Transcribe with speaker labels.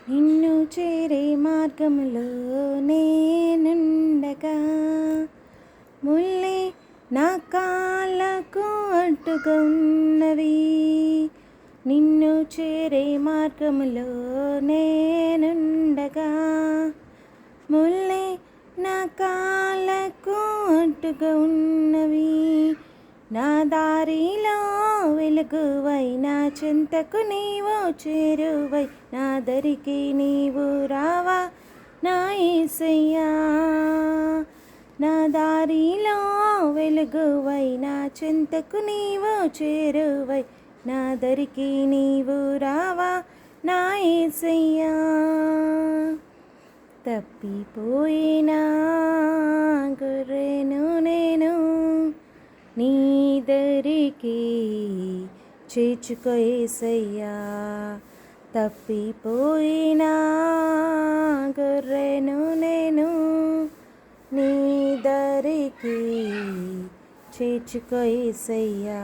Speaker 1: నిన్ను చేరే మార్గంలో నేనుండగా ముల్లే నా కాళ్ళకు అడ్డుగా ఉన్నవి. నిన్ను చేరే మార్గంలో నేనుండగా ముల్లే నా కాళ్ళకు అడ్డుగా ఉన్నవి. నా దారిలో వెలుగువై నా చింతకు నీవు చేరువై నా దరికి నీవు రావా నా యేసయ్యా. నా దారిలో వెలుగువై నా చింతకు నీవు చేరువై నా దరికి నీవు రావా నా యేసయ్యా. తప్పిపోయినా గొర్రెను నేను నీ దరికి చేర్చుకో యేసయ్యా. తప్పిపోయినా గొర్రెను నేను నీ దరికి చేర్చుకో యేసయ్యా.